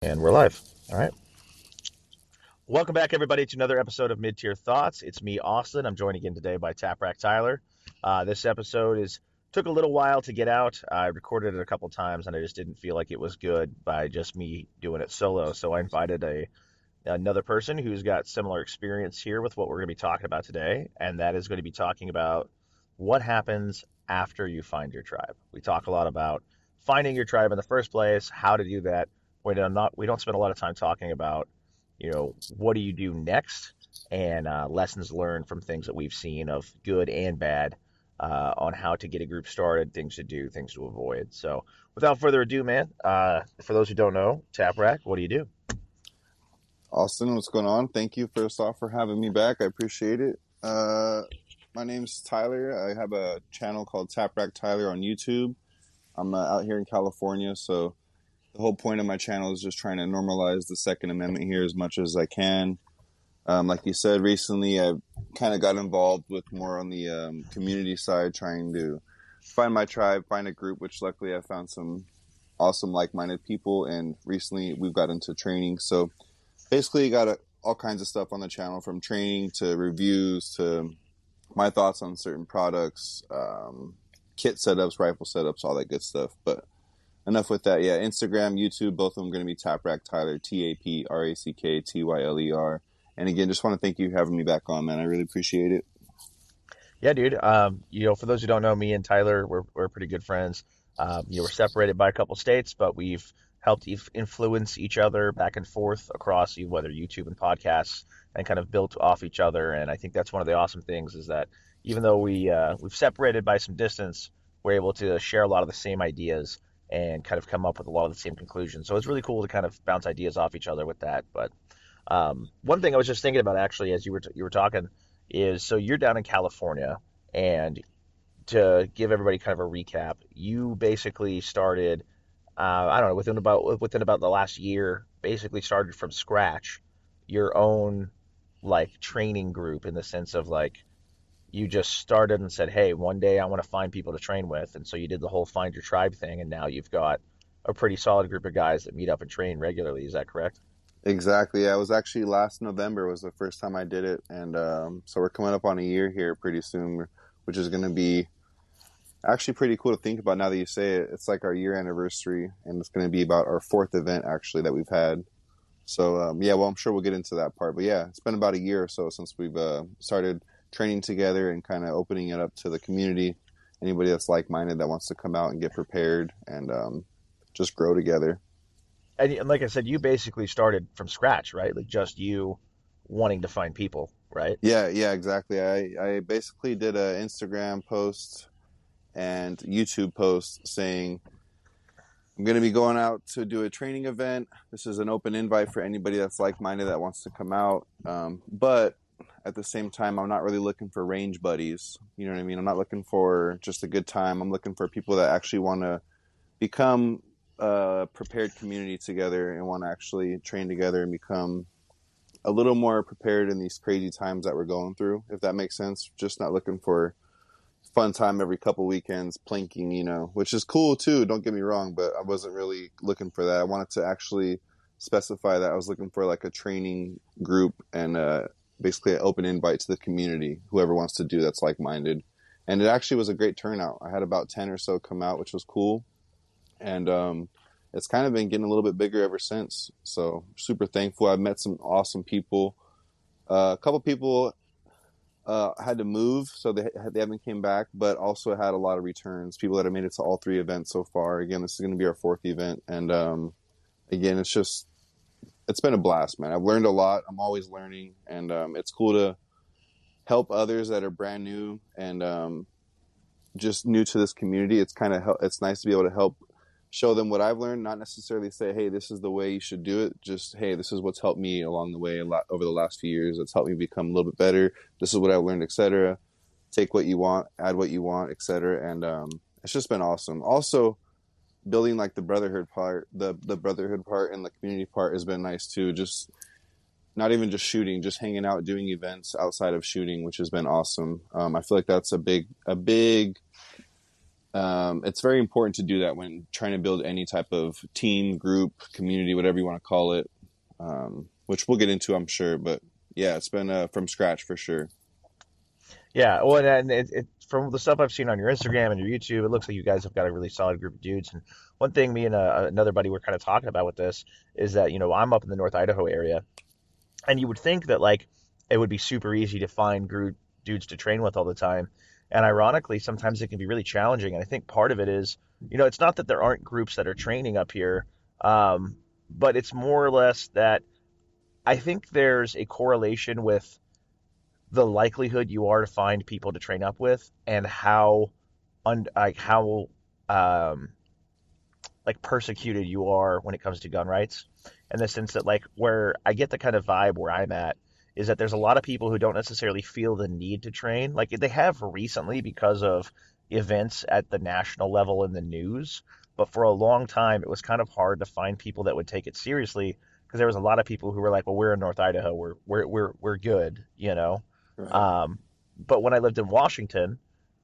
And we're live. All right. Welcome back, everybody, to another episode of Mid Tier Thoughts. It's me, Austin. I'm joined again today by Taprack Tyler. This episode took a little while to get out. I recorded it a couple times, and I just didn't feel like it was good by just me doing it solo. So I invited another person who's got similar experience here with what we're going to be talking about today, and that is going to be talking about what happens after you find your tribe. We talk a lot about finding your tribe in the first place, how to do that. We don't spend a lot of time talking about, what do you do next, and lessons learned from things that we've seen of good and bad on how to get a group started, things to do, things to avoid. So without further ado, man, for those who don't know, Taprack, what do you do? Austin, what's going on? Thank you first off for having me back. I appreciate it. My name's Tyler. I have a channel called Taprack Tyler on YouTube. I'm out here in California, so the whole point of my channel is just trying to normalize the Second Amendment here as much as I can. Like you said, recently I kind of got involved with more on the community side, trying to find my tribe, find a group, which luckily I found some awesome like-minded people, and recently we've got into training. So basically, you got all kinds of stuff on the channel, from training to reviews to my thoughts on certain products, kit setups, rifle setups, all that good stuff. But enough with that. Yeah, Instagram, YouTube, both of them going to be Taprack Tyler, TAPRACKTYLER. And again, just want to thank you for having me back on, man. I really appreciate it. Yeah, dude. For those who don't know, me and Tyler, we're pretty good friends. We're separated by a couple states, but we've helped influence each other back and forth across whether YouTube and podcasts, and kind of built off each other. And I think that's one of the awesome things is that even though we've separated by some distance, we're able to share a lot of the same ideas and kind of come up with a lot of the same conclusions. So it's really cool to kind of bounce ideas off each other with that. But one thing I was just thinking about actually as you were talking is, so you're down in California, and to give everybody kind of a recap, you basically started, I don't know, within about the last year, basically started from scratch your own like training group, in the sense of like you just started and said, hey, one day I want to find people to train with, and so you did the whole find your tribe thing, and now you've got a pretty solid group of guys that meet up and train regularly. Is that correct? Exactly. Yeah, it was actually last November was the first time I did it. And so we're coming up on a year here pretty soon, which is going to be actually pretty cool to think about now that you say it. It's like our year anniversary, and it's going to be about our fourth event actually that we've had. So yeah, well, I'm sure we'll get into that part. But yeah, it's been about a year or so since we've started training together and kind of opening it up to the community. Anybody that's like-minded that wants to come out and get prepared and just grow together. And like I said, you basically started from scratch, right? Like just you wanting to find people, right? Yeah, exactly. I basically did an Instagram post and YouTube post saying I'm going to be going out to do a training event. This is an open invite for anybody that's like-minded that wants to come out. But at the same time, I'm not really looking for range buddies. You know what I mean? I'm not looking for just a good time. I'm looking for people that actually want to become a prepared community together and want to actually train together and become a little more prepared in these crazy times that we're going through, if that makes sense. Just not looking for fun time every couple weekends planking, which is cool too, don't get me wrong, but I wasn't really looking for that. I wanted to actually specify that I was looking for like a training group and basically an open invite to the community, whoever wants to do that's like-minded. And it actually was a great turnout. I had about 10 or so come out, which was cool. And it's kind of been getting a little bit bigger ever since. So super thankful. I've met some awesome people. A couple people had to move, so they haven't came back, but also had a lot of returns. People that have made it to all three events so far. Again, this is going to be our fourth event. And again, it's been a blast, man. I've learned a lot. I'm always learning. And it's cool to help others that are brand new and just new to this community. It's nice to be able to help show them what I've learned, not necessarily say, hey, this is the way you should do it. Just, hey, this is what's helped me along the way a lot over the last few years. It's helped me become a little bit better. This is what I've learned, etc. Take what you want, add what you want, etc. And it's just been awesome. Also, building like the brotherhood part, the brotherhood part and the community part has been nice too. Just not even just shooting, just hanging out, doing events outside of shooting, which has been awesome. I feel like that's a big It's very important to do that when trying to build any type of team, group, community, whatever you want to call it, which we'll get into, I'm sure. But yeah, it's been from scratch for sure. Yeah, well, and from the stuff I've seen on your Instagram and your YouTube, it looks like you guys have got a really solid group of dudes. And one thing me and another buddy were kind of talking about with this is that, I'm up in the North Idaho area, and you would think that like it would be super easy to find group dudes to train with all the time. And ironically, sometimes it can be really challenging. And I think part of it is, it's not that there aren't groups that are training up here, but it's more or less that I think there's a correlation with the likelihood you are to find people to train up with and how um like persecuted you are when it comes to gun rights, in the sense that like where I get the kind of vibe where I'm at is that there's a lot of people who don't necessarily feel the need to train. Like they have recently because of events at the national level in the news, but for a long time it was kind of hard to find people that would take it seriously because there was a lot of people who were like, well, we're in North Idaho, we're good, Right. um, but when I lived in Washington,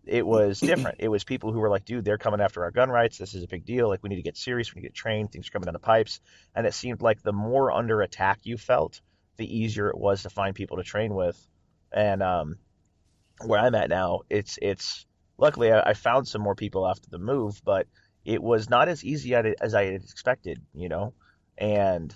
it was different. It was people who were like, dude, they're coming after our gun rights. This is a big deal. Like, we need to get serious. We need to get trained. Things are coming down the pipes. And it seemed like the more under attack you felt, the easier it was to find people to train with. And where I'm at now, it's luckily I found some more people after the move, but it was not as easy as I had expected. And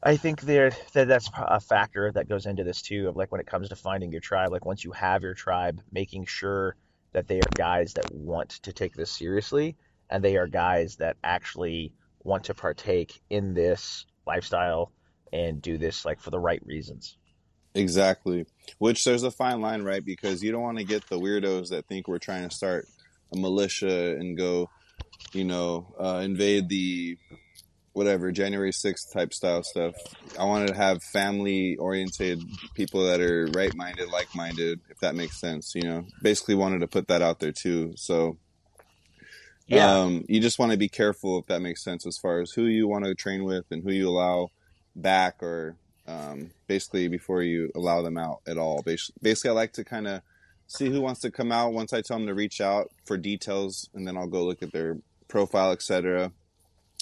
I think that's a factor that goes into this too, of like when it comes to finding your tribe, like once you have your tribe, making sure that they are guys that want to take this seriously and they are guys that actually want to partake in this lifestyle and do this like for the right reasons. Exactly. Which there's a fine line, right? Because you don't want to get the weirdos that think we're trying to start a militia and go, invade the whatever January 6th type style stuff. I wanted to have family oriented people that are right minded, like minded, if that makes sense. Basically wanted to put that out there too. So Yeah, you just want to be careful, if that makes sense, as far as who you want to train with and who you allow back, or basically before you allow them out at all. Basically, I like to kind of see who wants to come out once I tell them to reach out for details, and then I'll go look at their profile, etc.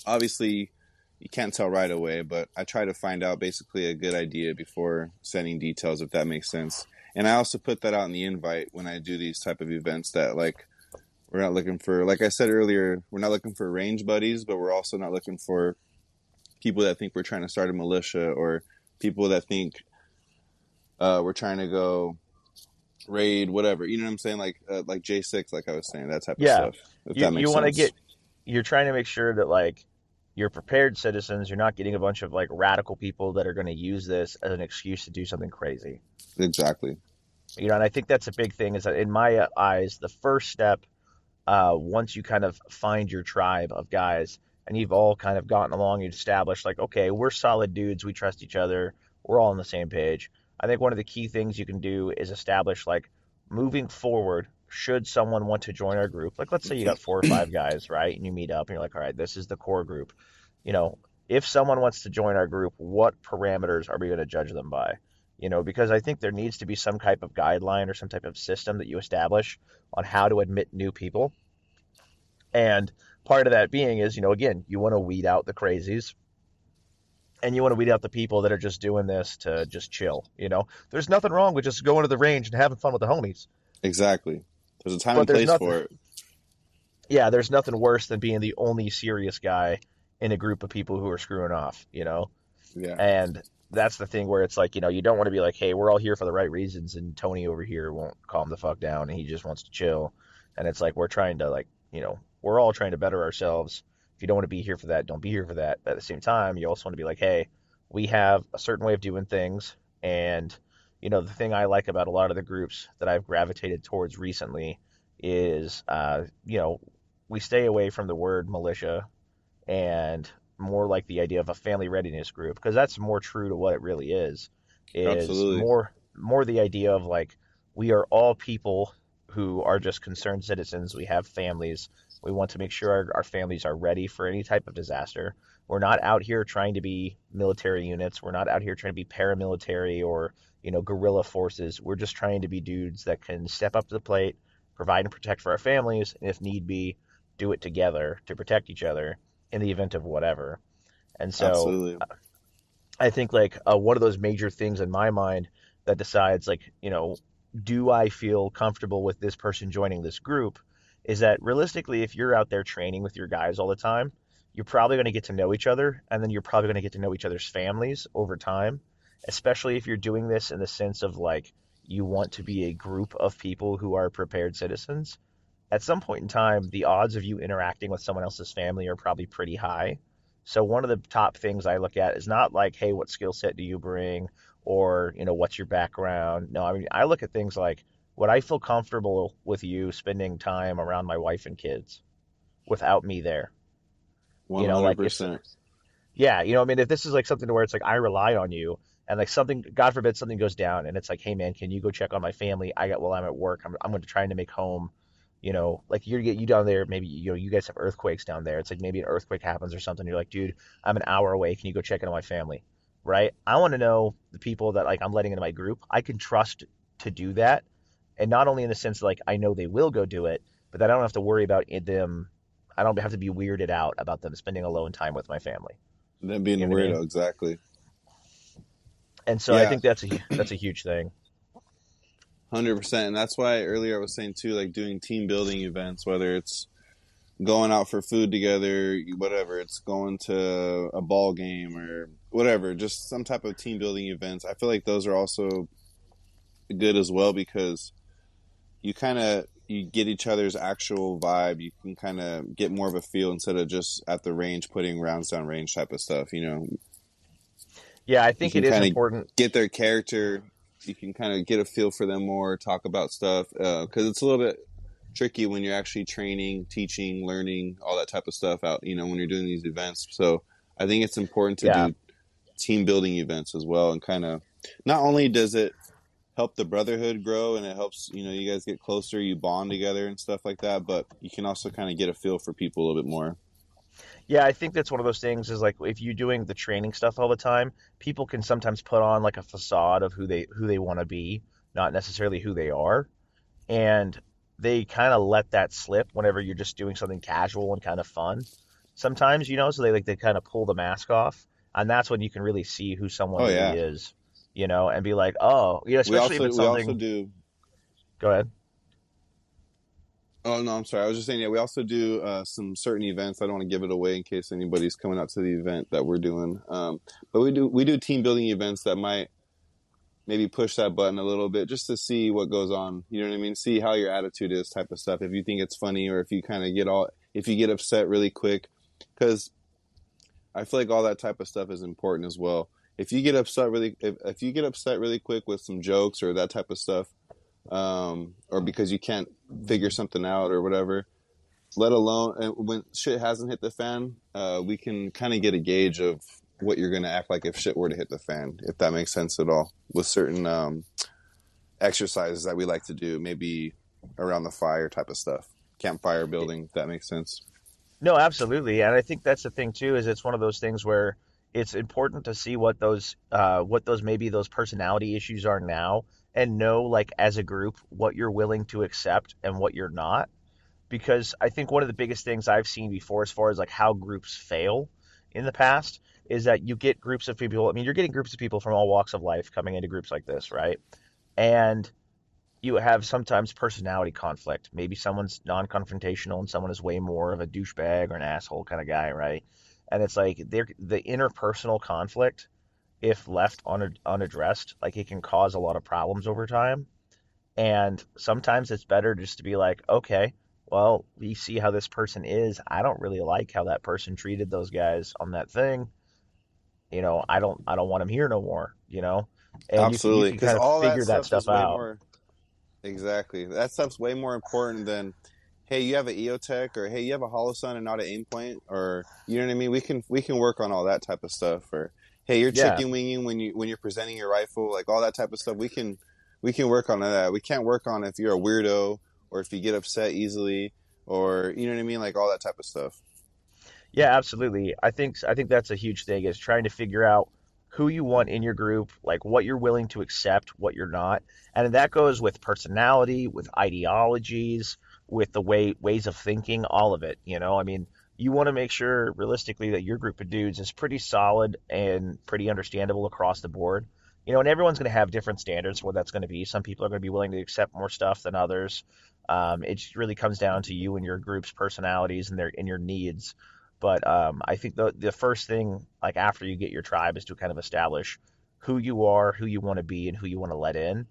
Obviously, you can't tell right away, but I try to find out basically a good idea before sending details, if that makes sense. And I also put that out in the invite when I do these type of events, that like we're not looking for, like I said earlier, we're not looking for range buddies, but we're also not looking for people that think we're trying to start a militia, or people that think we're trying to go raid whatever. You know what I'm saying? Like J6, like I was saying, that type of yeah. stuff. If You that you makes want to sense. get you're trying to make sure that like you're prepared citizens. You're not getting a bunch of like radical people that are going to use this as an excuse to do something crazy. Exactly. And I think that's a big thing. Is that in my eyes, the first step, once you kind of find your tribe of guys and you've all kind of gotten along, you've established like, okay, we're solid dudes, we trust each other, we're all on the same page. I think one of the key things you can do is establish like moving forward. Should someone want to join our group, like let's say you got 4 or 5 guys, right, and you meet up and you're like, all right, this is the core group. You know, if someone wants to join our group, what parameters are we going to judge them by? Because I think there needs to be some type of guideline or some type of system that you establish on how to admit new people. And part of that being is, again, you want to weed out the crazies and you want to weed out the people that are just doing this to just chill. There's nothing wrong with just going to the range and having fun with the homies, Exactly. There's a time but and there's place nothing, for it. yeah, there's nothing worse than being the only serious guy in a group of people who are screwing off. Yeah. And that's the thing where it's like, you don't want to be like, hey, we're all here for the right reasons, and Tony over here won't calm the fuck down and he just wants to chill. And it's like we're trying to like, we're all trying to better ourselves. If you don't want to be here for that, don't be here for that. But at the same time, you also want to be like, hey, we have a certain way of doing things. And, the thing I like about a lot of the groups that I've gravitated towards recently is, we stay away from the word militia and more like the idea of a family readiness group, because that's more true to what it really is Absolutely. more the idea of like we are all people who are just concerned citizens. We have families. We want to make sure our families are ready for any type of disaster. We're not out here trying to be military units. We're not out here trying to be paramilitary or guerrilla forces. We're just trying to be dudes that can step up to the plate, provide and protect for our families, and if need be, do it together to protect each other in the event of whatever. And so Absolutely. I think like one of those major things in my mind that decides like, do I feel comfortable with this person joining this group is that realistically, if you're out there training with your guys all the time, you're probably going to get to know each other, and then you're probably going to get to know each other's families over time, especially if you're doing this in the sense of like you want to be a group of people who are prepared citizens. At some point in time, the odds of you interacting with someone else's family are probably pretty high. So one of the top things I look at is not like, hey, what skill set do you bring, or what's your background? No, I mean I look at things like, would I feel comfortable with you spending time around my wife and kids without me there? Like if 100%. yeah, I mean, if this is like something to where it's like I rely on you, and like something, God forbid, something goes down, and it's like, hey man, can you go check on my family? I'm at work. I'm going to trying to make home. Like you down there, maybe you guys have earthquakes down there. It's like maybe an earthquake happens or something. You're like, dude, I'm an hour away. Can you go check in on my family? Right? I want to know the people that like I'm letting into my group. I can trust to do that, and not only in the sense like I know they will go do it, but that I don't have to worry about them. I don't have to be weirded out about them spending alone time with my family. Them being You a know what I mean? weirdo, exactly. And so I Yeah, think that's a huge thing. 100%. And that's why earlier I was saying too, like doing team building events, whether it's going out for food together, whatever, it's going to a ball game or whatever, just some type of team building events. I feel like those are also good as well because you get each other's actual vibe. You can kind of get more of a feel instead of just at the range putting rounds down range type of stuff. Yeah, I You think it can is kind of important. get their character. You can kind of get a feel for them more, talk about stuff because it's a little bit tricky when you're actually training, teaching, learning, all that type of stuff out. When you're doing these events. So I think it's important to Yeah. do team building events as well, and kind of not only does it help the brotherhood grow and it helps you guys get closer, you bond together and stuff like that, but you can also kind of get a feel for people a little bit more. Yeah, I think that's one of those things is like if you're doing the training stuff all the time, people can sometimes put on like a facade of who they want to be, not necessarily who they are. And they kind of let that slip whenever you're just doing something casual and kind of fun. Sometimes, so they kind of pull the mask off, and that's when you can really see who someone Oh really yeah. is, and be like, "Oh, we especially if also it's we also something." do Go ahead. Oh no, I'm sorry. I was just saying, yeah, we also do some certain events. I don't want to give it away in case anybody's coming out to the event that we're doing. But we do team building events that might maybe push that button a little bit just to see what goes on. You know what I mean? See how your attitude is, type of stuff. If you think it's funny, or if you kind of if you get upset really quick, because I feel like all that type of stuff is important as well. If you get upset really quick with some jokes or that type of stuff, or because you can't figure something out or whatever, let alone and when shit hasn't hit the fan, we can kind of get a gauge of what you're going to act like if shit were to hit the fan, if that makes sense at all, with certain exercises that we like to do, maybe around the fire type of stuff, campfire building, if that makes sense. No, absolutely. And I think that's the thing too, is it's one of those things where it's important to see what those maybe those personality issues are now, and know like as a group what you're willing to accept and what you're not. Because I think one of the biggest things I've seen before as far as like how groups fail in the past is that you get groups of people. I mean, you're getting groups of people from all walks of life coming into groups like this, right? And you have sometimes personality conflict. Maybe someone's non-confrontational and someone is way more of a douchebag or an asshole kind of guy, right? And it's like the interpersonal conflict, if left unaddressed, like it can cause a lot of problems over time. And sometimes it's better just to be like, okay, well, we see how this person is. I don't really like how that person treated those guys on that thing. I don't want him here no more, and you Absolutely, can because kind of all that figure that stuff is stuff way out. more. Exactly, that stuff's way more important than, hey, you have an EOTech, or hey, you have a Holosun and not an aim point, or you know what I mean. We can work on all that type of stuff, or hey, you're Yeah. chicken winging when you're presenting your rifle, like all that type of stuff. We can work on that. We can't work on if you're a weirdo or if you get upset easily, or you know what I mean, like all that type of stuff. Yeah, absolutely. I think that's a huge thing is trying to figure out who you want in your group, like what you're willing to accept, what you're not. And that goes with personality, with ideologies, with the ways of thinking, all of it, you know? I mean, you want to make sure realistically that your group of dudes is pretty solid and pretty understandable across the board. You know, and everyone's going to have different standards for what that's going to be. Some people are going to be willing to accept more stuff than others. It just really comes down to you and your group's personalities and your needs. But I think the first thing, like after you get your tribe, is to kind of establish who you are, who you want to be, and who you want to let in.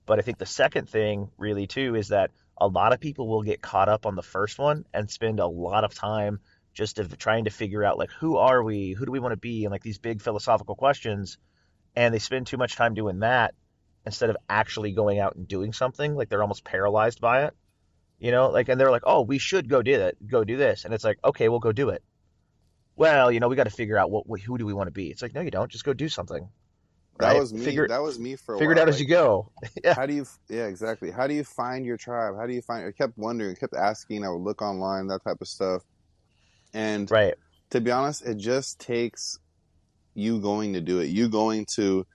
But I think the second thing, really, too, is that a lot of people will get caught up on the first one and spend a lot of time just trying to figure out, like, who are we? Who do we want to be? And like these big philosophical questions. And they spend too much time doing that instead of actually going out and doing something. Like they're almost paralyzed by it, you know? Like, and they're like, oh, we should go do that, go do this. And it's like, okay, we'll go do it. Well, you know, we got to figure out who do we want to be. It's like, no, you don't. Just go do something, That right? was me. That was me for a Figure it out while. as you Like, go. Yeah, how do you? Yeah, exactly. How do you find your tribe? How do you find? I kept wondering, kept asking. I would look online, that type of stuff. And right, to be honest, it just takes you going to do it. You going to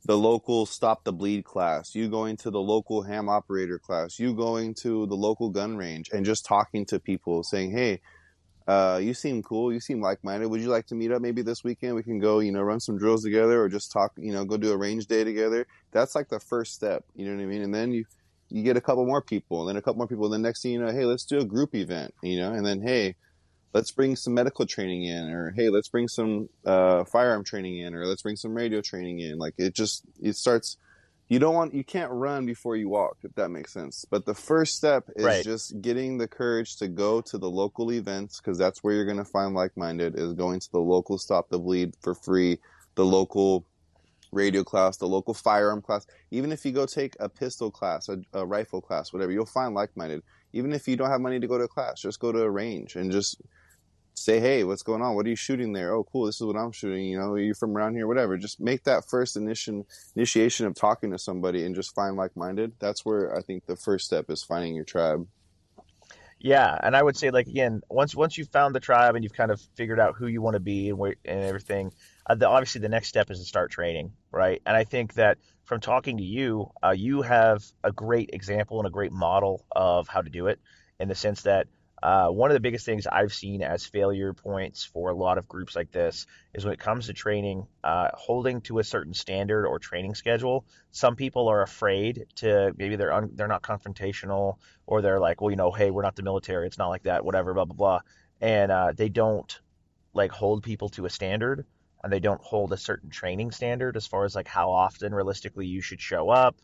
the local stop the bleed class, you going to the local ham operator class, you going to the local gun range and just talking to people saying, hey, you seem cool, you seem like-minded, would you like to meet up maybe this weekend? We can go, run some drills together, or just talk, go do a range day together. That's like the first step, you know what I mean? And then you get a couple more people, and then a couple more people, and then next thing you know, hey, let's do a group event, and then, hey, let's bring some medical training in, or hey, let's bring some firearm training in, or let's bring some radio training in. Like it starts. You can't run before you walk, if that makes sense. But the first step is right. just getting the courage to go to the local events, because that's where you're going to find like-minded, is going to the local Stop the Bleed for free, the local radio class, the local firearm class. Even if you go take a pistol class, a rifle class, whatever, you'll find like-minded. Even if you don't have money to go to a class, just go to a range and just say, hey, what's going on? What are you shooting there? Oh, cool. This is what I'm shooting. Are you from around here? Whatever. Just make that first initiation of talking to somebody and just find like-minded. That's where I think the first step is finding your tribe. Yeah, and I would say like again, once you've found the tribe and you've kind of figured out who you want to be and and everything, obviously the next step is to start training, right? And I think that from talking to you, you have a great example and a great model of how to do it, in the sense that one of the biggest things I've seen as failure points for a lot of groups like this is when it comes to training, holding to a certain standard or training schedule. Some people are afraid to, maybe they're not confrontational, or they're like, well, hey, we're not the military, it's not like that, whatever, blah blah blah, and they don't like hold people to a standard, and they don't hold a certain training standard as far as like how often realistically you should show up.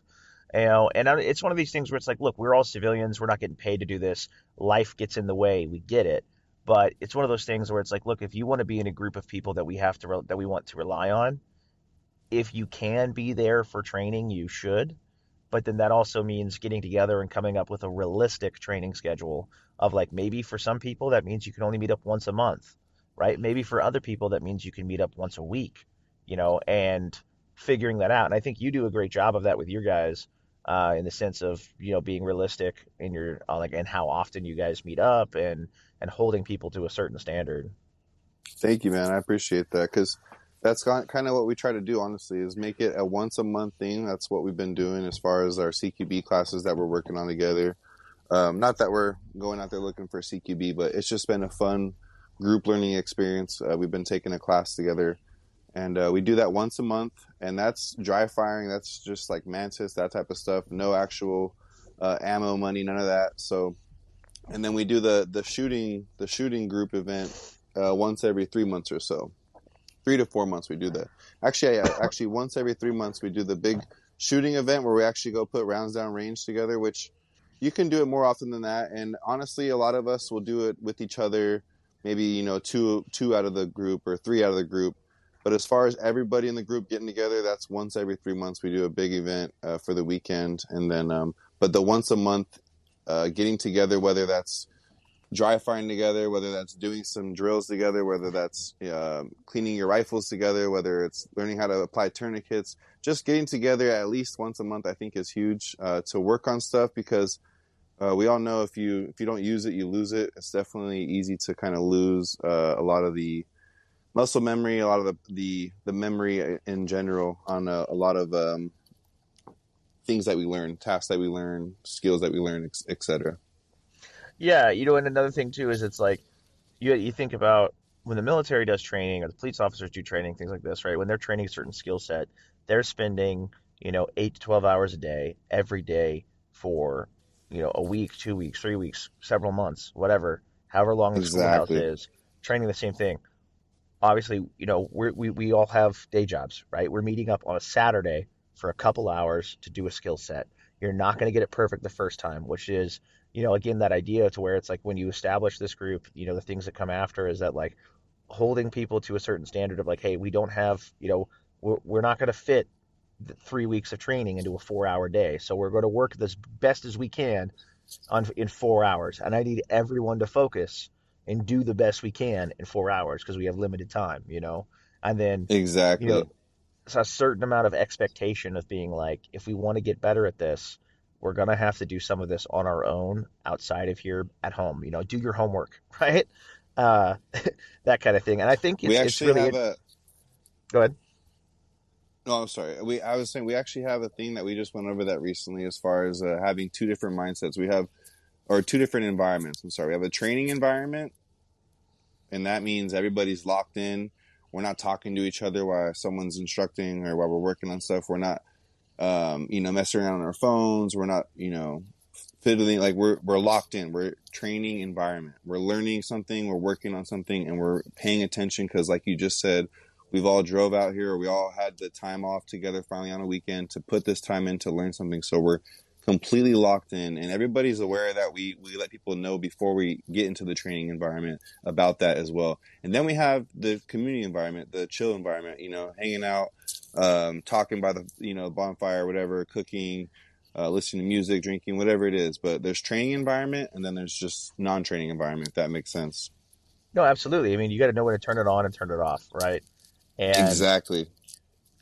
And it's one of these things where it's like, look, we're all civilians, we're not getting paid to do this, life gets in the way, we get it. But it's one of those things where it's like, look, if you want to be in a group of people that we want to rely on, if you can be there for training, you should. But then that also means getting together and coming up with a realistic training schedule of, like, maybe for some people that means you can only meet up once a month, right? Maybe for other people that means you can meet up once a week, and figuring that out. And I think you do a great job of that with your guys, in the sense of, being realistic in your like, and how often you guys meet up, and holding people to a certain standard. Thank you, man. I appreciate that, because that's kind of what we try to do, honestly, is make it a once a month thing. That's what we've been doing as far as our CQB classes that we're working on together. Not that we're going out there looking for CQB, but it's just been a fun group learning experience. We've been taking a class together, and we do that once a month, and that's dry firing. That's just like mantis, that type of stuff. No actual ammo money, none of that. So, and then we do the shooting group event once every 3 months or so. 3 to 4 months we do that. Actually, once every 3 months we do the big shooting event where we actually go put rounds down range together, which you can do it more often than that. And honestly, a lot of us will do it with each other, maybe, two out of the group or three out of the group. But as far as everybody in the group getting together, that's once every 3 months we do a big event for the weekend. And then, but the once a month getting together, whether that's dry firing together, whether that's doing some drills together, whether that's cleaning your rifles together, whether it's learning how to apply tourniquets, just getting together at least once a month, I think, is huge to work on stuff, because we all know if you don't use it, you lose it. It's definitely easy to kind of lose a lot of the muscle memory, a lot of the memory in general on a lot of things that we learn, tasks that we learn, skills that we learn, etc. Yeah, and another thing too is it's like you think about when the military does training or the police officers do training, things like this, right? When they're training a certain skill set, they're spending, 8 to 12 hours a day, every day for, a week, 2 weeks, 3 weeks, several months, whatever, however long the schoolhouse Exactly. is, training the same thing. Obviously, we all have day jobs, right? We're meeting up on a Saturday for a couple hours to do a skill set. You're not going to get it perfect the first time, which is, again, that idea to where it's like when you establish this group, the things that come after is that like holding people to a certain standard of like, hey, we don't have, we're not going to fit the 3 weeks of training into a 4 hour day. So we're going to work as best as we can in 4 hours. And I need everyone to focus and do the best we can in 4 hours because we have limited time. And then, you know, Exactly. it's a certain amount of expectation of being like, if we want to get better at this, we're gonna have to do some of this on our own outside of here at home. Do your homework, right? Uh, that kind of thing. And I think We it's actually really have it. a Go ahead. no, I'm sorry. I was saying we actually have a thing that we just went over that recently as far as having two different mindsets. We have or two different environments. I'm sorry. We have a training environment, and that means everybody's locked in. We're not talking to each other while someone's instructing or while we're working on stuff. We're not messing around on our phones. We're not, fiddling. Like we're locked in. We're training environment. We're learning something. We're working on something, and we're paying attention because, like you just said, we've all drove out here. Or we all had the time off together finally on a weekend to put this time in to learn something. So we're completely locked in, and everybody's aware that we let people know before we get into the training environment about that as well. And then we have the community environment, the chill environment, hanging out, talking by the bonfire, whatever, cooking, listening to music, drinking, whatever it is. But there's training environment, and then there's just non-training environment, if that makes sense. No, absolutely. I mean, you got to know when to turn it on and turn it off, right? And Exactly.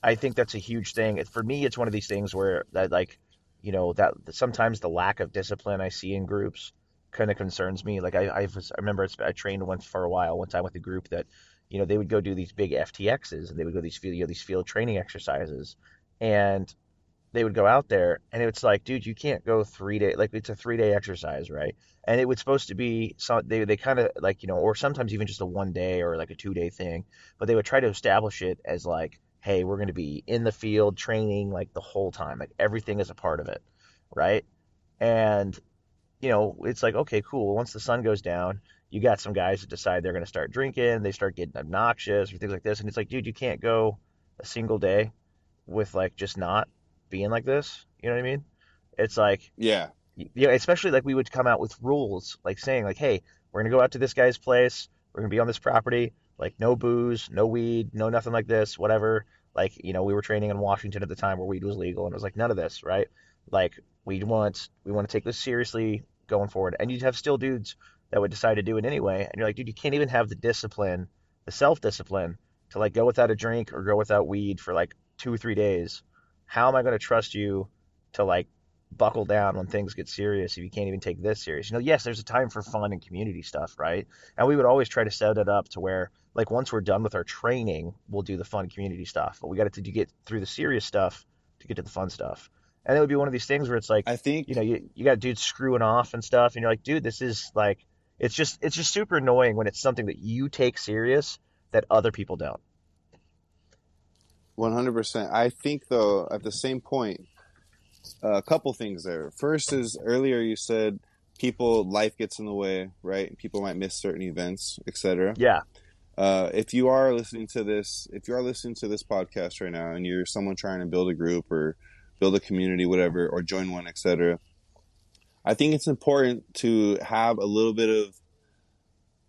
I think that's a huge thing. For me, it's one of these things where that like, that sometimes the lack of discipline I see in groups kind of concerns me. Like I remember I trained once for a while, one time with a group that, they would go do these big FTXs and they would go these field training exercises, and they would go out there and it's like, dude, you can't go 3 day, like it's a 3 day exercise, right? And it was supposed to be some, they kind of like, or sometimes even just a 1 day or like a 2 day thing, but they would try to establish it as like, hey, we're going to be in the field training like the whole time, like everything is a part of it, right? And it's like, okay, cool. Once the sun goes down, you got some guys that decide they're going to start drinking, they start getting obnoxious or things like this, and it's like, dude, you can't go a single day with like just not being like this. You know what I mean? It's like, Yeah. especially like we would come out with rules, like saying like, hey, we're gonna go out to this guy's place, we're gonna be on this property, like no booze, no weed, no nothing like this, whatever. Like, we were training in Washington at the time where weed was legal, and it was like none of this, right? Like we want to take this seriously going forward, and you'd have still dudes that would decide to do it anyway, and you're like, dude, you can't even have the discipline, the self discipline to like go without a drink or go without weed for like 2 or 3 days. How am I going to trust you to like buckle down when things get serious if you can't even take this serious? Yes, there's a time for fun and community stuff, right? And we would always try to set it up to where like once we're done with our training, we'll do the fun community stuff. But we got to get through the serious stuff to get to the fun stuff. And it would be one of these things where it's like, I think you got dudes screwing off and stuff, and you're like, dude, this is like, it's just super annoying when it's something that you take serious that other people don't. 100%. I think though, at the same point, a couple things there. First is earlier you said people life gets in the way, right? People might miss certain events, etc. Yeah. If you are listening to this, if you are listening to this podcast right now, and you're someone trying to build a group or build a community, whatever, or join one, etc., I think it's important to have a little bit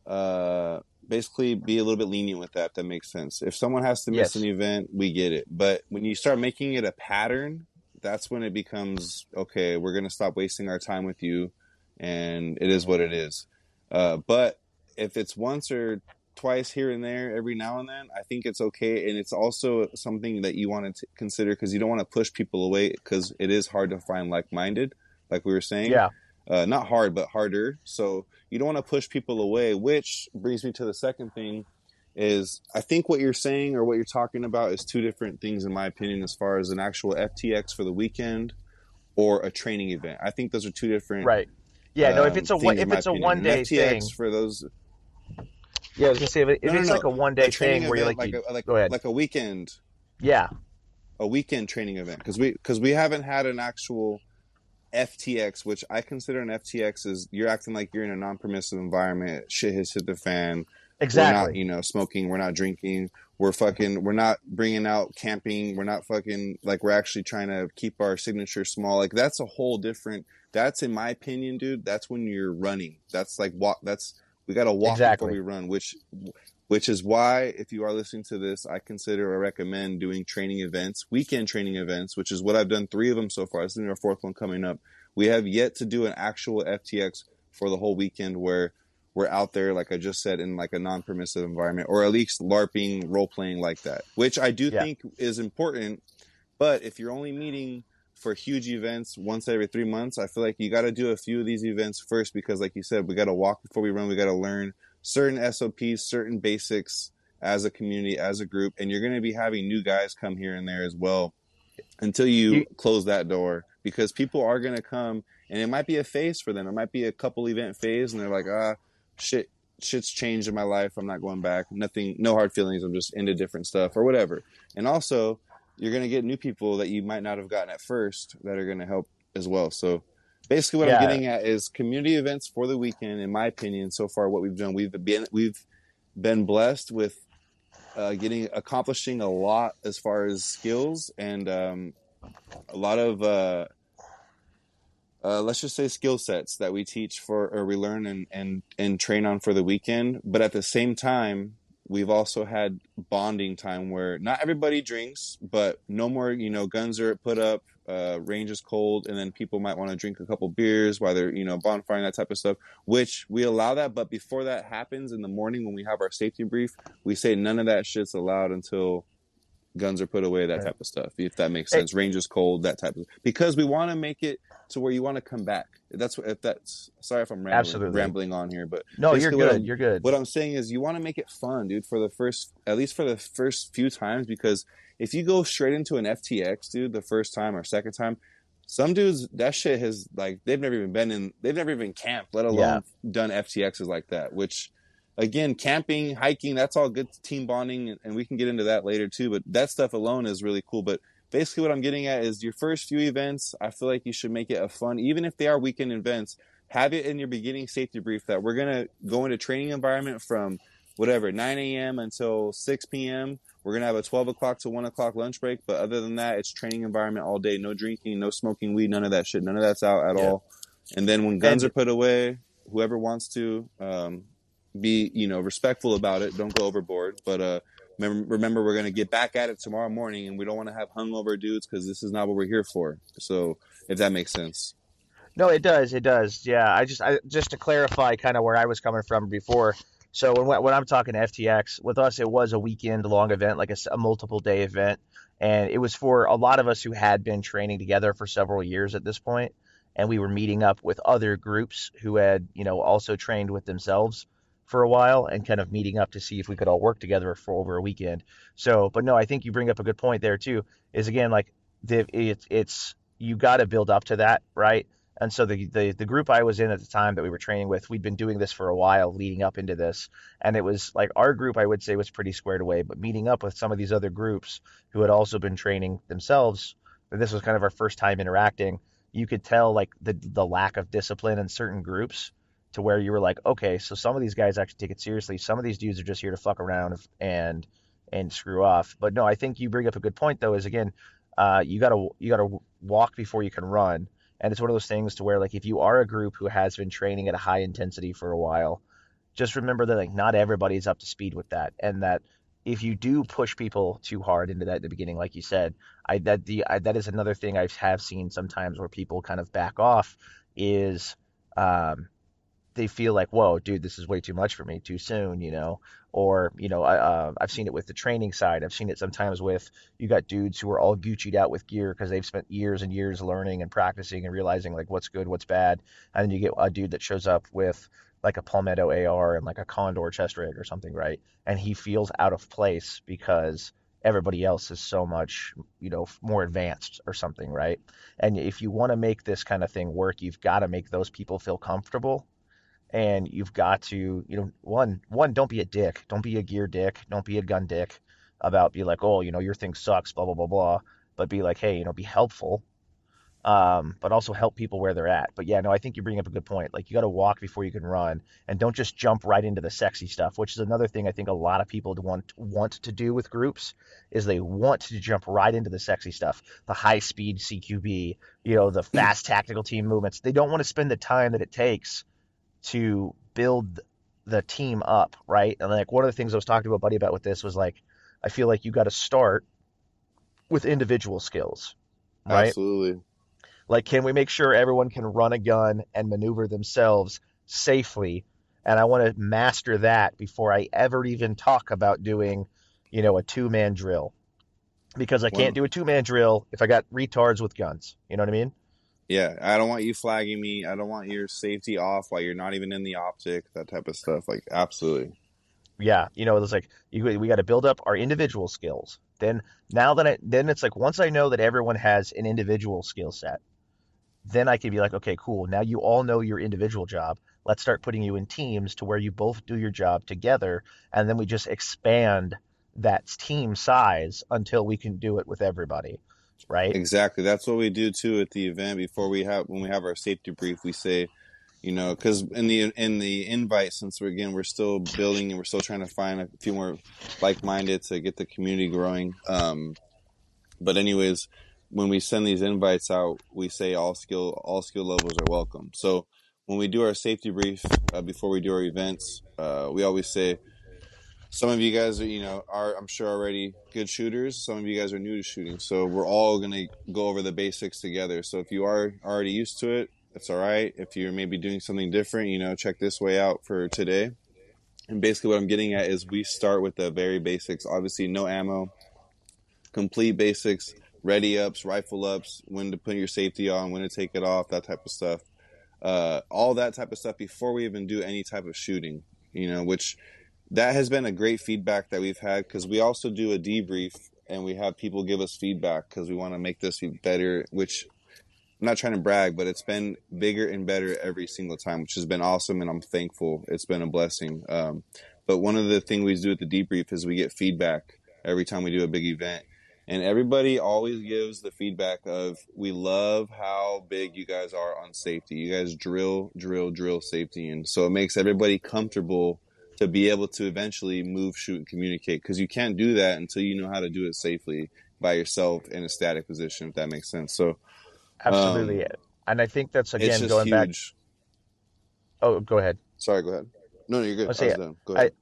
of basically be a little bit lenient with that. If that makes sense. If someone has to miss an Yes. event, we get it. But when you start making it a pattern, that's when it becomes okay. We're gonna stop wasting our time with you, and it is what it is. But if it's once or twice here and there, every now and then, I think it's okay. And it's also something that you want to consider because you don't want to push people away because it is hard to find like-minded, like we were saying. Yeah. Not hard, but harder. So you don't want to push people away, which brings me to the second thing. is I think what you're saying or what you're talking about is two different things in my opinion as far as an actual FTX for the weekend or a training event. I think those are two different Right. Yeah. No. things in If my it's a opinion. one An day FTX thing, for those yeah, I was gonna say no if no it's like no a one a day training thing where you're event like like you go ahead. like Yeah. a weekend training event because we haven't had an actual FTX, which I consider an FTX is you're acting like you're in a non-permissive environment. Shit has hit the fan. We're not, Exactly. smoking. We're not drinking. We're not bringing out camping. We're not fucking, like, we're actually trying to keep our signature small. Like, that's a whole different, that's in my opinion, dude. That's when you're running. That's like we got to walk before Exactly. we run, which is why, if you are listening to this, I consider or recommend doing training events, weekend training events, which is what I've done 3 of them so far. This is our 4th one coming up. We have yet to do an actual FTX for the whole weekend where we're out there, like I just said, in like a non-permissive environment, or at least LARPing, role playing like that, which I do Yeah. think is important. But if you're only meeting for huge events once every 3 months, I feel like you got to do a few of these events first because, like you said, we got to walk before we run. We got to learn certain SOPs, certain basics as a community, as a group, and you're going to be having new guys come here and there as well until you You. close that door because people are going to come and it might be a phase for them. It might be a couple event phase and they're like, shit, shit's changed in my life. I'm not going back. Nothing, no hard feelings. I'm just into different stuff or whatever. And also, you're going to get new people that you might not have gotten at first that are going to help as well. So basically what I'm Yeah. getting at is community events for the weekend. In my opinion, so far, what we've done, we've been blessed with accomplishing a lot as far as skills and a lot of let's just say skill sets that we teach for or we learn and train on for the weekend. But at the same time, we've also had bonding time where not everybody drinks, but no more, guns are put up, range is cold, and then people might want to drink a couple beers while they're, bonfiring, that type of stuff, which we allow that. But before that happens in the morning when we have our safety brief, we say none of that shit's allowed until guns are put away, that Right. type of stuff, if that makes Hey, sense. Range is cold, that type of, because we want to make it to where you want to come back. That's what, if that's, sorry if I'm absolutely. rambling on here, but No, you're basically good. You're good. what I'm saying is you want to make it fun, dude, for the first, at least for the first few times, because if you go straight into an FTX, dude, the first time or second time, some dudes, that shit has, like, they've never even camped, let Yeah. alone done FTXs like that, which, again, camping, hiking, that's all good team bonding, and we can get into that later too, but that stuff alone is really cool. But basically what I'm getting at is your first few events, I feel like you should make it a fun, even if they are weekend events, have it in your beginning safety brief that we're going to go into training environment from whatever 9 a.m. until 6 p.m. We're going to have a 12 o'clock to 1 o'clock lunch break, but other than that, it's training environment all day. No drinking, no smoking weed, none of that shit. None of that's out at Yeah. all. And then when guns are And put away, whoever wants to be, respectful about it, don't go overboard, but remember we're going to get back at it tomorrow morning, and we don't want to have hungover dudes because this is not what we're here for. So if that makes sense. no, it does. It does. Yeah. Just to clarify kind of where I was coming from before. So when I'm talking FTX, with us, it was a weekend long event, like a multiple day event. And it was for a lot of us who had been training together for several years at this point, and we were meeting up with other groups who had, also trained with themselves for a while and kind of meeting up to see if we could all work together for over a weekend. So, but no, I think you bring up a good point there too, is again, like it's you got to build up to that, right? And so the group I was in at the time that we were training with, we'd been doing this for a while leading up into this. And it was like our group, I would say, was pretty squared away. But meeting up with some of these other groups who had also been training themselves, and this was kind of our first time interacting, you could tell like the lack of discipline in certain groups to where you were like, okay, so some of these guys actually take it seriously. Some of these dudes are just here to fuck around and screw off. But no, I think you bring up a good point though, is again, you gotta walk before you can run. And it's one of those things to where like if you are a group who has been training at a high intensity for a while, just remember that like not everybody's up to speed with that, and that if you do push people too hard into that at the beginning, like you said, that is another thing I have seen sometimes where people kind of back off is they feel like, whoa, dude, this is way too much for me too soon, or I've seen it with the training side. I've seen it sometimes with you got dudes who are all Gucci'd out with gear because they've spent years and years learning and practicing and realizing like what's good, what's bad, and then you get a dude that shows up with like a Palmetto AR and like a Condor chest rig or something, right? And he feels out of place because everybody else is so much, more advanced or something, right? And if you want to make this kind of thing work, you've got to make those people feel comfortable, and you've got to, one, don't be a dick. Don't be a gear dick. Don't be a gun dick about be like, oh, your thing sucks, blah, blah, blah, blah. But be like, hey, be helpful, but also help people where they're at. But yeah, no, I think you bring up a good point. Like you got to walk before you can run, and don't just jump right into the sexy stuff, which is another thing I think a lot of people want to do with groups is they want to jump right into the sexy stuff, the high speed CQB, the fast tactical team movements. They don't want to spend the time that it takes to build the team up, right? And like one of the things I was talking to a buddy about with this was like, I feel like you got to start with individual skills, right? Absolutely. Like, can we make sure everyone can run a gun and maneuver themselves safely? And I want to master that before I ever even talk about doing, a two-man drill, because I can't One, do a two-man drill if I got retards with guns. You know what I mean? yeah, I don't want you flagging me. I don't want your safety off while you're not even in the optic, that type of stuff. Like, absolutely. Yeah, it's like we got to build up our individual skills. Then it's like once I know that everyone has an individual skill set, then I can be like, okay, cool. Now you all know your individual job. Let's start putting you in teams to where you both do your job together, and then we just expand that team size until we can do it with everybody, right? Exactly. That's what we do too at the event before when we have our safety brief, we say, because in the invite, since we're still building and we're still trying to find a few more like-minded to get the community growing. But anyways, when we send these invites out, we say all skill levels are welcome. So when we do our safety brief before we do our events, we always say some of you guys are I'm sure already good shooters. Some of you guys are new to shooting, so we're all gonna go over the basics together. So if you are already used to it, it's all right. If you're maybe doing something different, check this way out for today. And basically, what I'm getting at is we start with the very basics. Obviously, no ammo, complete basics, ready ups, rifle ups, when to put your safety on, when to take it off, that type of stuff. All that type of stuff before we even do any type of shooting. Which that has been a great feedback that we've had because we also do a debrief and we have people give us feedback because we want to make this better, which I'm not trying to brag, but it's been bigger and better every single time, which has been awesome, and I'm thankful. It's been a blessing. But one of the things we do at the debrief is we get feedback every time we do a big event, and everybody always gives the feedback of, we love how big you guys are on safety. You guys drill safety, and so it makes everybody comfortable to be able to eventually move, shoot, and communicate, because you can't do that until you know how to do it safely by yourself in a static position, if that makes sense. So Absolutely. um, And I think that's it's again just going back. huge. Oh, go ahead. Sorry, go ahead. No, you're I good. I say was done. Go I ahead.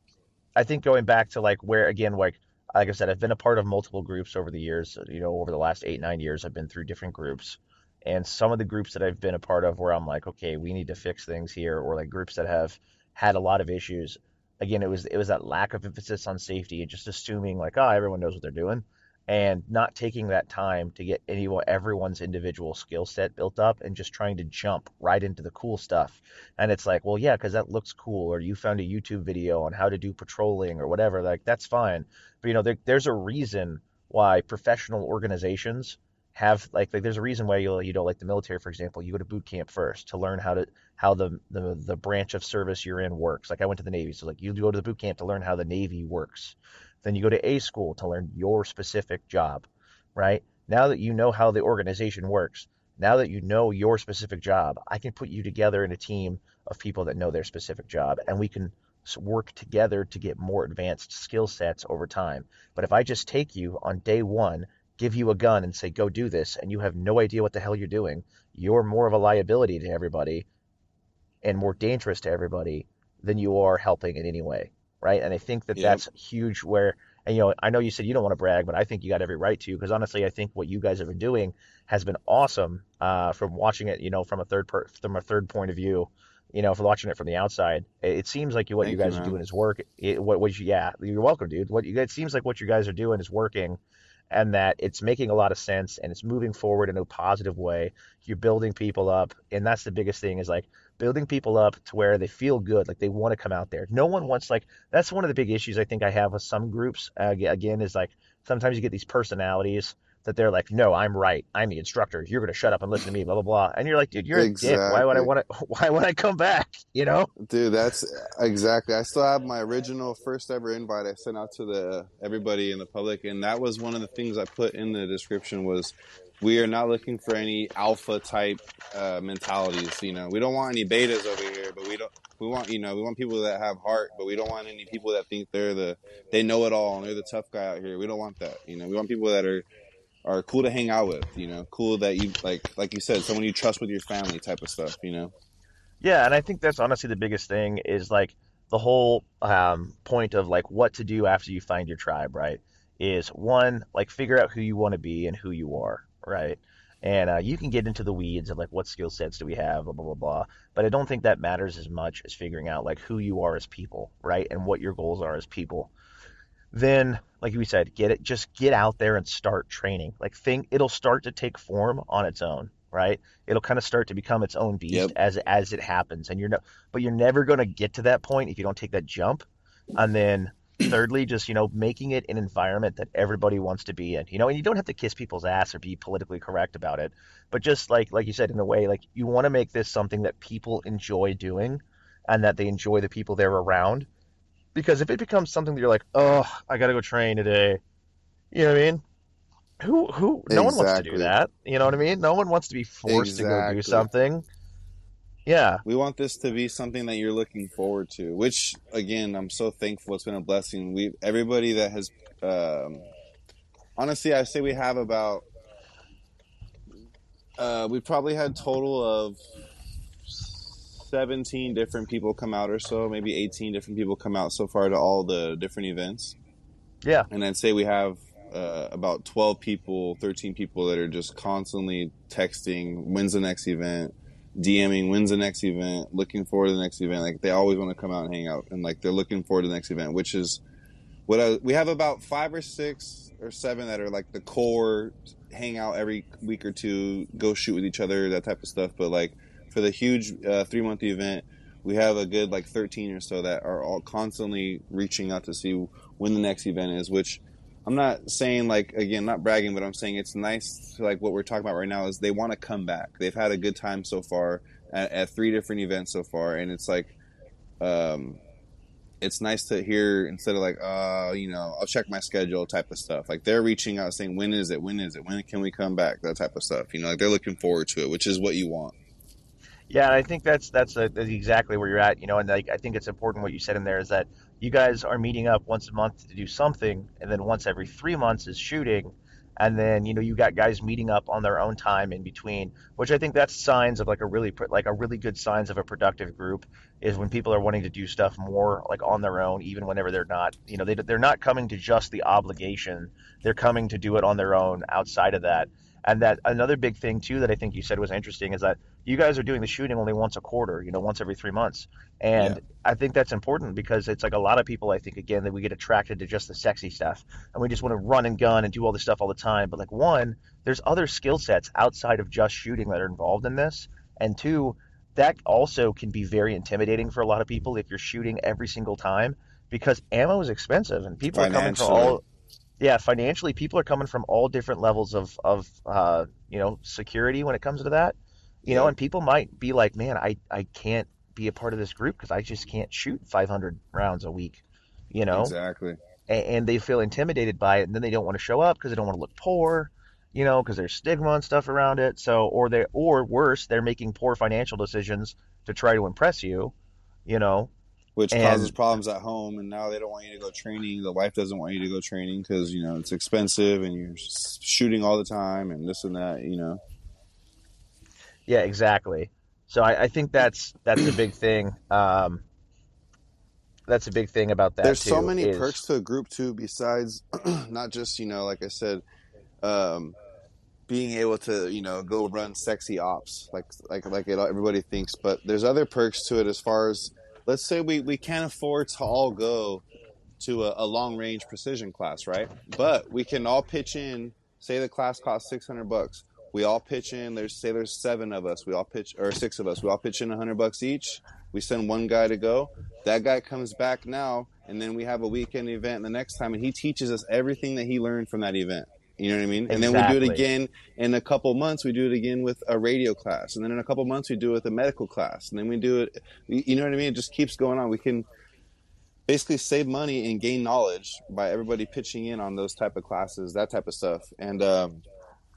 I think going back to like where again, like I said, I've been a part of multiple groups over the years. Over the last 8, 9 years, I've been through different groups, and some of the groups that I've been a part of where I'm like, okay, we need to fix things here, or like groups that have had a lot of issues. Again, it was that lack of emphasis on safety and just assuming like, oh, everyone knows what they're doing, and not taking that time to get everyone's individual skill set built up and just trying to jump right into the cool stuff. And it's like, well, yeah, because that looks cool, or you found a YouTube video on how to do patrolling or whatever. Like that's fine, but there's a reason why professional organizations have like there's a reason why like the military, for example, you go to boot camp first to learn how the branch of service you're in works. Like I went to the Navy, so like you go to the boot camp to learn how the Navy works. Then you go to A school to learn your specific job, right? Now that you know how the organization works, now that you know your specific job, I can put you together in a team of people that know their specific job, and we can work together to get more advanced skill sets over time. But if I just take you on day one, give you a gun and say, go do this, and you have no idea what the hell you're doing, you're more of a liability to everybody and more dangerous to everybody than you are helping in any way, right? And I think that Yep. that's huge. And I know you said you don't want to brag, but I think you got every right to, because honestly, I think what you guys have been doing has been awesome. From watching it, from a third point of view, from watching it from the outside, it seems like what you Thank you, guys are man. doing is work. Yeah, you're welcome, dude. It seems like what you guys are doing is working, and that it's making a lot of sense and it's moving forward in a positive way. You're building people up, and that's the biggest thing is like building people up to where they feel good, like they want to come out there. No one wants like that's one of the big issues I think I have with some groups. Again, is like sometimes you get these personalities that they're like, no, I'm right. I'm the instructor. You're gonna shut up and listen to me, blah blah blah. And you're like, dude, you're a dick. Why would I Exactly. want to? Why would I come back? You know? Dude, that's exactly. I still have my original first ever invite I sent out to the everybody in the public, and that was one of the things I put in the description was we are not looking for any alpha type mentalities. You know, we don't want any betas over here, but we don't. We want we want people that have heart, but we don't want any people that think they know it all and they're the tough guy out here. We don't want that. You know, we want people that are cool to hang out with. You know, cool that you like you said, someone you trust with your family type of stuff. You know. Yeah, and I think that's honestly the biggest thing is like the whole point of like what to do after you find your tribe, right? Is one, like figure out who you want to be and who you are, right? And you can get into the weeds of like what skill sets do we have, blah, blah, blah, blah. But I don't think that matters as much as figuring out like who you are as people, right? And what your goals are as people. Then, like we said, just get out there and start training. Like think it'll start to take form on its own, right? It'll kind of start to become its own beast Yep. as it happens. And but you're never going to get to that point if you don't take that jump. And then thirdly, just, making it an environment that everybody wants to be in. And you don't have to kiss people's ass or be politically correct about it, but just like you said, in a way, like you want to make this something that people enjoy doing and that they enjoy the people they're around. Because if it becomes something that you're like, oh, I gotta go train today, you know what I mean? No one wants to do Exactly. that. You know what I mean? No one wants to be forced to go do Exactly. something. Yeah, We want this to be something that you're looking forward to, which again, I'm so thankful. It's been a blessing. Everybody that has, um, honestly, I say we have about, we probably had total of 17 different people come out or so, maybe 18 different people come out so far to all the different events. yeah, And I'd say we have about 12 people, 13 people that are just constantly texting, when's the next event, DMing, when's the next event, looking forward to the next event. Like they always want to come out and hang out, and like they're looking forward to the next event, which is we have about 5 or 6 or 7 that are like the core, hang out every week or two, go shoot with each other, that type of stuff. But like for the huge 3 month event, we have a good like 13 or so that are all constantly reaching out to see when the next event is, which I'm not saying like, again, not bragging, but I'm saying it's nice to, like what we're talking about right now is they want to come back. They've had a good time so far at 3 different events so far, and it's like um, it's nice to hear instead of like, I'll check my schedule type of stuff. Like they're reaching out saying, when is it? When is it? When can we come back? That type of stuff. Like they're looking forward to it, which is what you want. yeah. And I think that's exactly where you're at. And like I think it's important what you said in there is that you guys are meeting up once a month to do something, and then once every 3 months is shooting, and then you got guys meeting up on their own time in between, which I think that's signs of like a really good signs of a productive group is when people are wanting to do stuff more like on their own, even whenever they're not, they're not coming to just the obligation, they're coming to do it on their own outside of that. And that another big thing too that I think you said was interesting is that you guys are doing the shooting only once a quarter, once every 3 months. Yeah. And I think that's important because it's like a lot of people, I think, again, that we get attracted to just the sexy stuff and we just want to run and gun and do all this stuff all the time. But like, one, there's other skill sets outside of just shooting that are involved in this. And two, that also can be very intimidating for a lot of people if you're shooting every single time because ammo is expensive and people are coming from Financially. all, yeah, financially, people are coming from all different levels of security when it comes to that. Yep. And people might be like, man, I can't be a part of this group because I just can't shoot 500 rounds a week, you know, Exactly. and they feel intimidated by it, and then they don't want to show up because they don't want to look poor, because there's stigma and stuff around it. So, or worse, they're making poor financial decisions to try to impress you, you know, Which causes and problems at home, and now they don't want you to go training. The wife doesn't want you to go training because it's expensive, and you're shooting all the time, and this and that. yeah, exactly. So I think that's a big thing. That's a big thing about that There's so too. many Is perks to a group too, besides not just like I said, um, being able to go run sexy ops everybody thinks, but there's other perks to it as far as let's say we can't afford to all go to a long range precision class, right? But we can all pitch in. Say the class costs $600. We all pitch in. There's seven of us. We all pitch, or six of us. We all pitch in $100 each. We send one guy to go. That guy comes back now, and then we have a weekend event the next time, and he teaches us everything that he learned from that event. You know what I mean? And then we do it Exactly. again in a couple months. We do it again with a radio class, and then in a couple months we do it with a medical class, and then we do it. You know what I mean? It just keeps going on. We can basically save money and gain knowledge by everybody pitching in on those type of classes, that type of stuff. And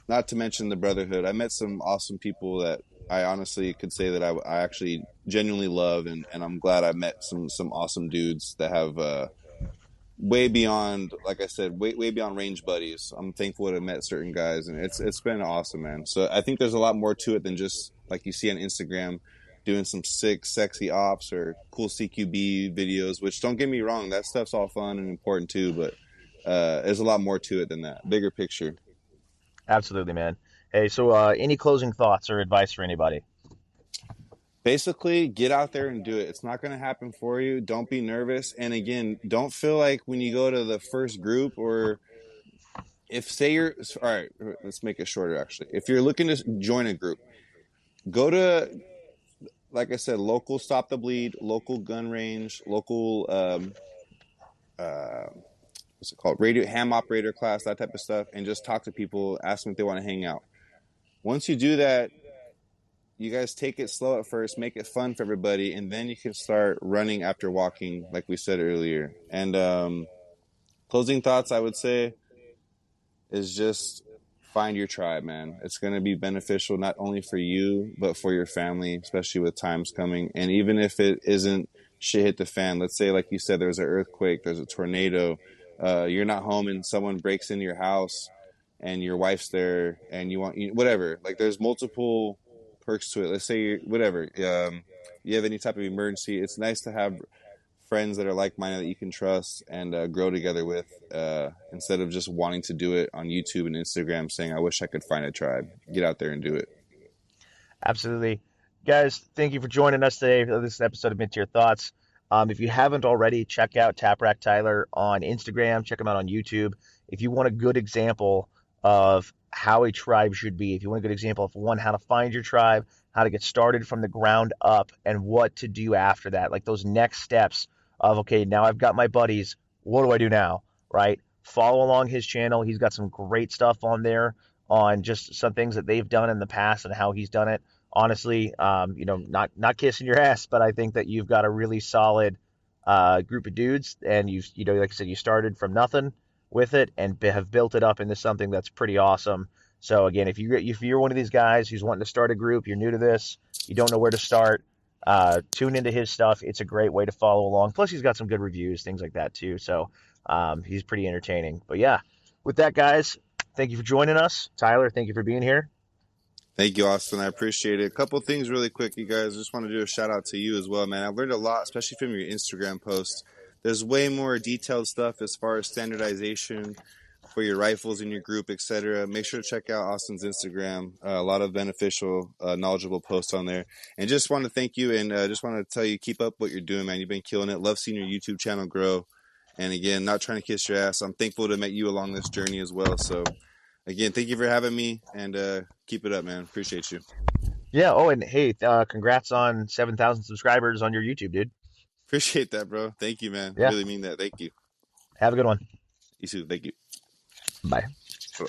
not to mention the brotherhood. I met some awesome people that I honestly could say that I actually genuinely love, and I'm glad I met some awesome dudes that have way beyond, like I said, way beyond range buddies. I'm thankful to have met certain guys, and it's been awesome, man. So I think there's a lot more to it than just like you see on Instagram, doing some sick, sexy ops or cool CQB videos. Which, don't get me wrong, that stuff's all fun and important too, but there's a lot more to it than that. Bigger picture. Absolutely, man. Hey, so any closing thoughts or advice for anybody? Basically, get out there and do it. It's not going to happen for you. Don't be nervous, and again, don't feel like when you go to the first group, or if say you're all right, let's make it shorter actually. If you're looking to join a group, go to, like I said, local Stop the Bleed, local gun range, local uh, what's it called, radio ham operator class, that type of stuff, and just talk to people, ask them if they want to hang out. Once you do that, you guys take it slow at first, make it fun for everybody, and then you can start running after walking, like we said earlier. And closing thoughts, I would say, is just find your tribe, man. It's going to be beneficial not only for you, but for your family, especially with times coming. And even if it isn't shit hit the fan, let's say, like you said, there's an earthquake, there's a tornado, you're not home and someone breaks into your house and your wife's there and you want, whatever. Like, there's multiple perks to it. Let's say, whatever, you have any type of emergency. It's nice to have friends that are like-minded that you can trust and grow together with, instead of just wanting to do it on YouTube and Instagram saying, I wish I could find a tribe. Get out there and do it. Absolutely. Guys, thank you for joining us today for this episode of Mint Your Thoughts. If you haven't already, check out Taprack Tyler on Instagram. Check him out on YouTube. If you want a good example of how a tribe should be, if you want a good example of one, how to find your tribe, how to get started from the ground up, and what to do after that, like those next steps of, okay, now I've got my buddies. What do I do now? Right? Follow along his channel. He's got some great stuff on there on just some things that they've done in the past and how he's done it. Honestly, not kissing your ass, but I think that you've got a really solid group of dudes, and like I said, you started from nothing with it and have built it up into something that's pretty awesome. So again, if you're one of these guys who's wanting to start a group, you're new to this, you don't know where to start, tune into his stuff. It's a great way to follow along. Plus, he's got some good reviews, things like that too. So he's pretty entertaining. But yeah, with that, guys, thank you for joining us. Tyler, thank you for being here. Thank you, Austin. I appreciate it. A couple of things really quick, you guys. I just want to do a shout out to you as well, man. I've learned a lot, especially from your Instagram posts. There's way more detailed stuff as far as standardization for your rifles in your group, etc. Make sure to check out Austin's Instagram. A lot of beneficial, knowledgeable posts on there. And just want to thank you, and just want to tell you, keep up what you're doing, man. You've been killing it. Love seeing your YouTube channel grow. And again, not trying to kiss your ass. I'm thankful to have met you along this journey as well. So again, thank you for having me, and keep it up, man. Appreciate you. Yeah. Oh, and hey, congrats on 7,000 subscribers on your YouTube, dude. Appreciate that, bro. Thank you, man. Yeah. Really mean that. Thank you. Have a good one. You too. Thank you. Bye. Bye.